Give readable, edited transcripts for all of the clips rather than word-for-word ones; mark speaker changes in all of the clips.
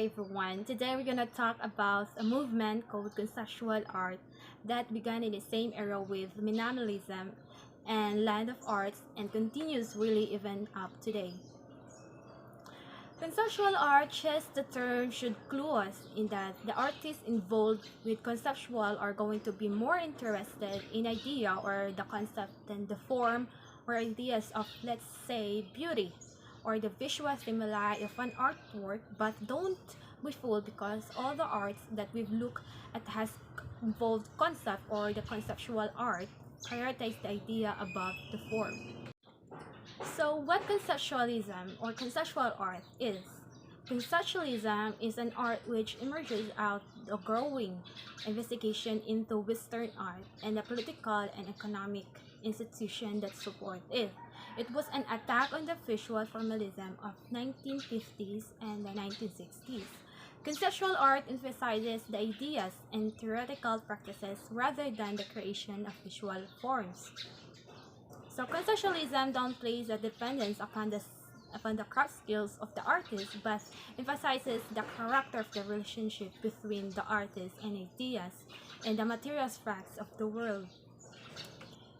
Speaker 1: everyone. Today we're gonna talk about a movement called conceptual art that began in the same era with minimalism and land of arts and continues really even up today. Conceptual art, just the term should clue us in that the artists involved with conceptual are going to be more interested in idea or the concept than the form or ideas of, let's say, beauty or the visual stimuli of an artwork. But don't be fooled, because all the arts that we've looked at has involved concept or the conceptual art prioritize the idea above the form. So, what conceptualism or conceptual art is? Conceptualism is an art which emerges out of growing investigation into Western art and the political and economic institution that support it. It was an attack on the visual formalism of 1950s and the 1960s. Conceptual art emphasizes the ideas and theoretical practices rather than the creation of visual forms. So conceptualism downplays the dependence upon the craft skills of the artist, but emphasizes the character of the relationship between the artist and ideas and the material facts of the world.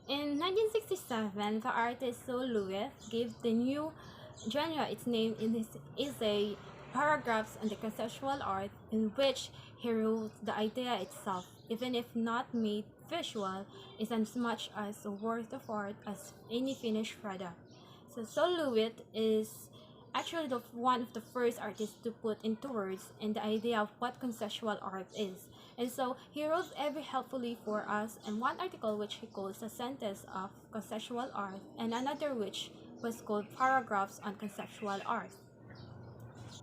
Speaker 1: In 1967, the artist Saul Lewis gave the new genre its name in his essay Paragraphs on the Conceptual Art, in which he wrote the idea itself, even if not made visual, is as much as a work of art as any finished product. So Saul Lewis is actually one of the first artists to put into words and the idea of what conceptual art is. And so he wrote very helpfully for us in one article which he calls a sentence of conceptual art and another which was called paragraphs on conceptual art.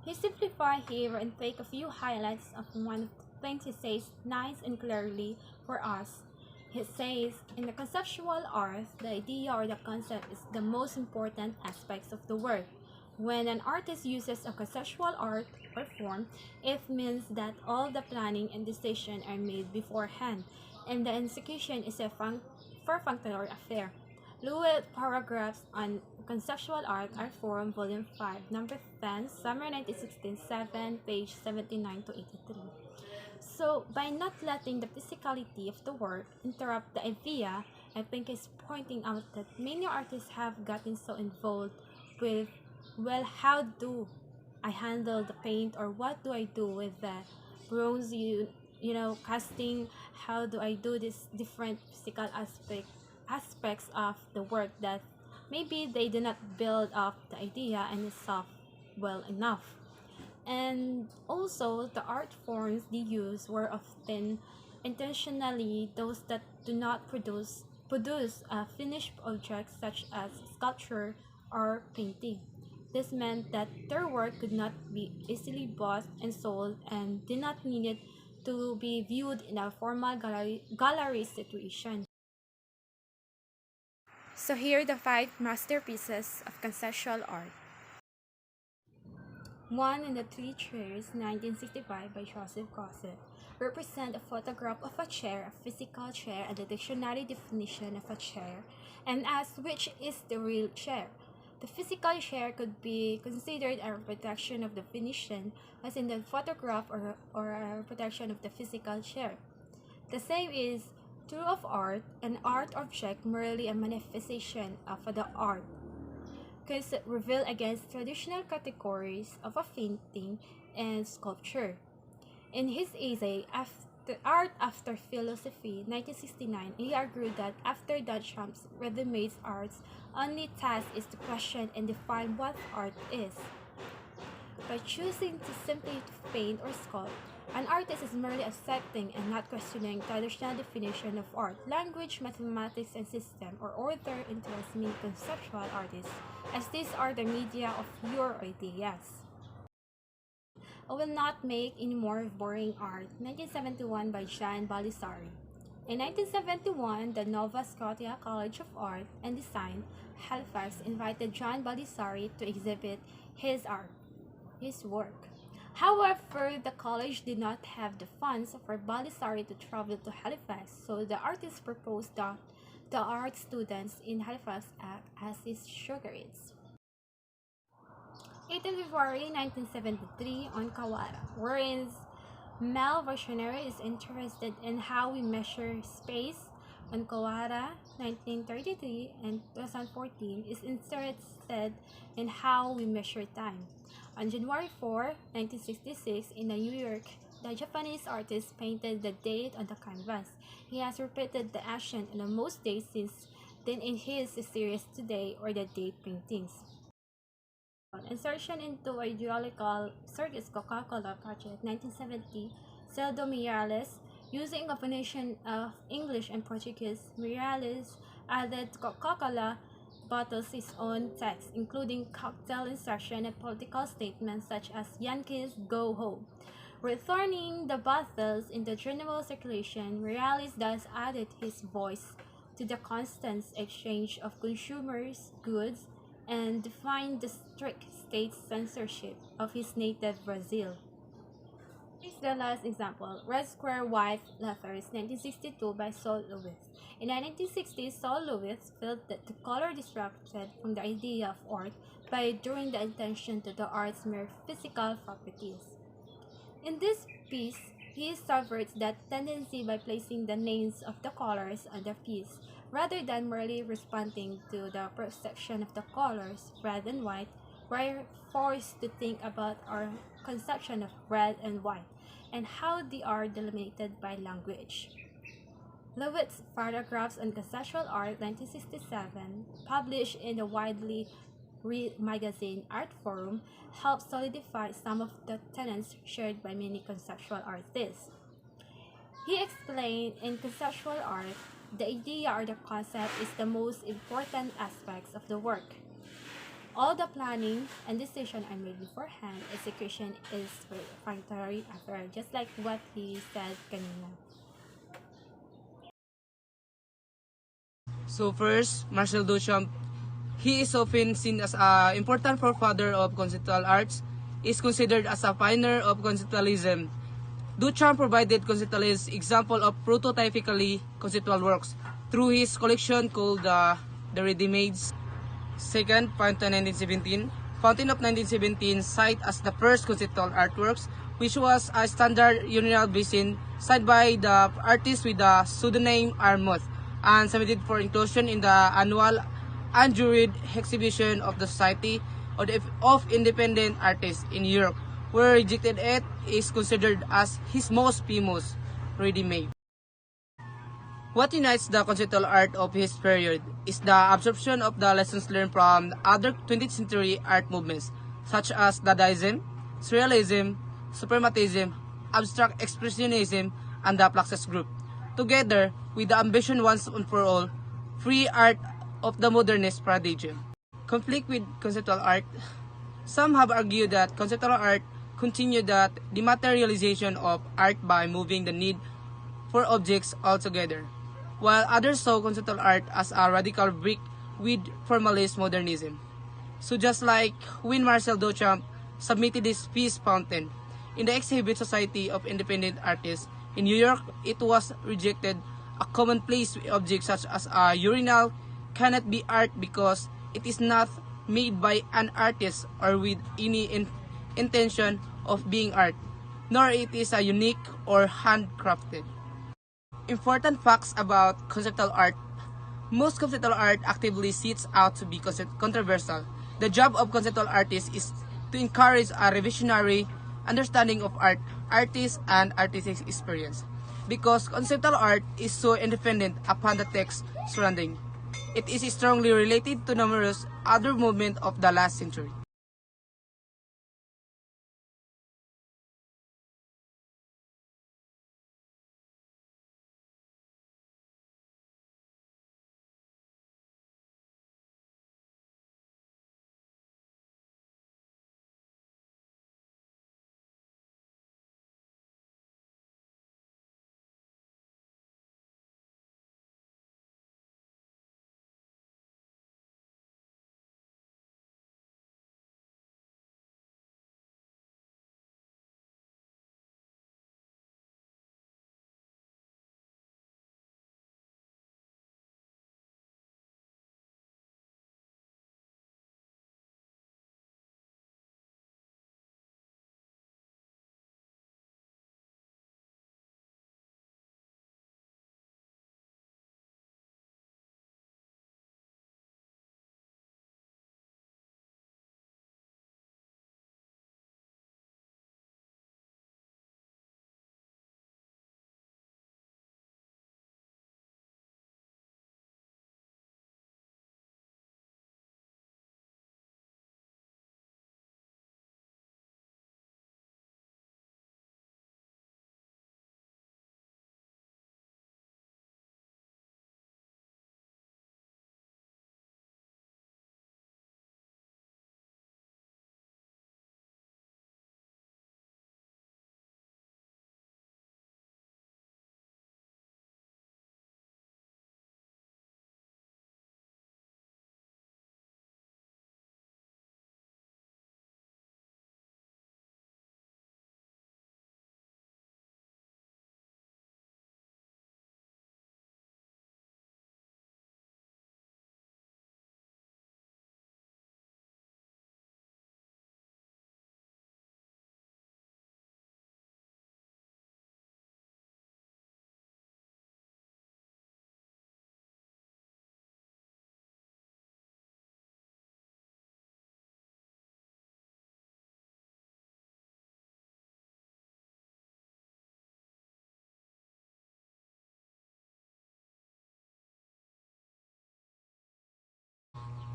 Speaker 1: He simplified here and take a few highlights of one of the things he says nice and clearly for us. He says, in the conceptual art, the idea or the concept is the most important aspects of the work. When an artist uses a conceptual art or form, it means that all the planning and decision are made beforehand, and the execution is a perfunctory affair. Lewis paragraphs on conceptual art are found, Volume 5, Number 10, Summer 1916, 7, page 79 to 83. So, by not letting the physicality of the work interrupt the idea, I think is pointing out that many artists have gotten so involved with, well, how do I handle the paint, or what do I do with the bronze, casting, how do I do this different physical aspects of the work that maybe they do not build up the idea and itself well enough. And also, the art forms they use were often intentionally those that do not produce a finished object such as sculpture or painting. This meant that their work could not be easily bought and sold and did not need to be viewed in a formal gallery situation. So here are the 5 masterpieces of conceptual art. One in the Three Chairs, 1965 by Joseph Gossett, represent a photograph of a chair, a physical chair, and the dictionary definition of a chair, and asks which is the real chair. The physical chair could be considered a reproduction of the definition, as in the photograph, or a reproduction of the physical chair. The same is true of art, an art object merely a manifestation of the art reveal against traditional categories of a painting and sculpture. In his essay, Art After Philosophy, 1969, he argued that after Duchamp's ready-made art's only task is to question and define what art is. By choosing to simply to paint or sculpt, an artist is merely accepting and not questioning traditional definition of art. Language, mathematics, and system or order interest me conceptual artists, as these are the media of your ideas. I will not make any more boring art. 1971 by John Baldessari. In 1971, the Nova Scotia College of Art and Design, Halifax, invited John Baldessari to exhibit his work. However, the college did not have the funds for Baldessari to travel to Halifax, so the artist proposed that the art students in Halifax act as his sugar aids. 18 February 1973 on Kawara, wherein Mel Versionary is interested in how we measure space. On Kawara, 1933 and 2014 is interested in how we measure time. On January 4, 1966, in New York, the Japanese artist painted the date on the canvas. He has repeated the action on most days since then in his series Today or the Date paintings. Insertion into ideological circuits Coca-Cola Project 1970, Celdo Miralles, using a combination of English and Portuguese, Miralles added Coca-Cola bottles his own text, including cocktail instruction and political statements such as Yankees Go Home. Returning the bottles into general circulation, Miralles thus added his voice to the constant exchange of consumers' goods and defined the strict state censorship of his native Brazil. Here's the last example, Red Square White Letters, 1962 by Saul Lewis. In the 1960s, Saul Lewis felt that the color distracted from the idea of art by drawing the attention to the art's mere physical properties. In this piece, he subverts that tendency by placing the names of the colors on the piece. Rather than merely responding to the perception of the colors, red and white, we're forced to think about our conception of red and white and how they are delimited by language. Lewitt's photographs on Conceptual Art 1967, published in the widely read magazine Art Forum, helped solidify some of the tenets shared by many conceptual artists. He explained in Conceptual Art, the idea or the concept is the most important aspects of the work. All the planning and decision are made beforehand. Execution is refractory after, just like what he said kanina.
Speaker 2: So first, Marcel Duchamp, he is often seen as an important forefather of conceptual arts, is considered as a pioneer of conceptualism. Duchamp provided conceptualist example of prototypically conceptual works through his collection called The Ready-Mades. Second, Fountain 1917. Fountain of 1917 cited as the first conceptual artworks, which was a standard urinal basin signed by the artist with the pseudonym Armoth and submitted for inclusion in the annual unjuried exhibition of the Society of Independent Artists in Europe, where rejected it is considered as his most famous ready-made. What unites the conceptual art of his period is the absorption of the lessons learned from other 20th century art movements, such as Dadaism, Surrealism, Suprematism, Abstract Expressionism, and the Fluxus Group, together with the ambition once and for all, free art of the modernist paradigm. Conflict with conceptual art. Some have argued that conceptual art continued that dematerialization of art by moving the need for objects altogether, while others saw conceptual art as a radical break with formalist modernism. So just like when Marcel Duchamp submitted his piece Fountain in the Exhibit Society of Independent Artists in New York, it was rejected. A commonplace object such as a urinal cannot be art because it is not made by an artist or with any intention of being art, nor it is a unique or handcrafted. Important facts about conceptual art. Most conceptual art actively seeks out to be controversial. The job of conceptual artists is to encourage a revisionary understanding of art, artists, and artistic experience. Because conceptual art is so independent upon the text surrounding, it is strongly related to numerous other movements of the last century.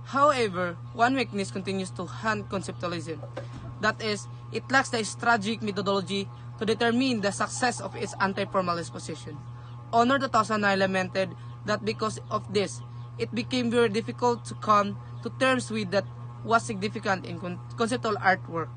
Speaker 2: However, one weakness continues to haunt conceptualism. That is, it lacks the strategic methodology to determine the success of its anti-formalist position. Honor 2009 lamented that because of this, it became very difficult to come to terms with that was significant in conceptual artwork.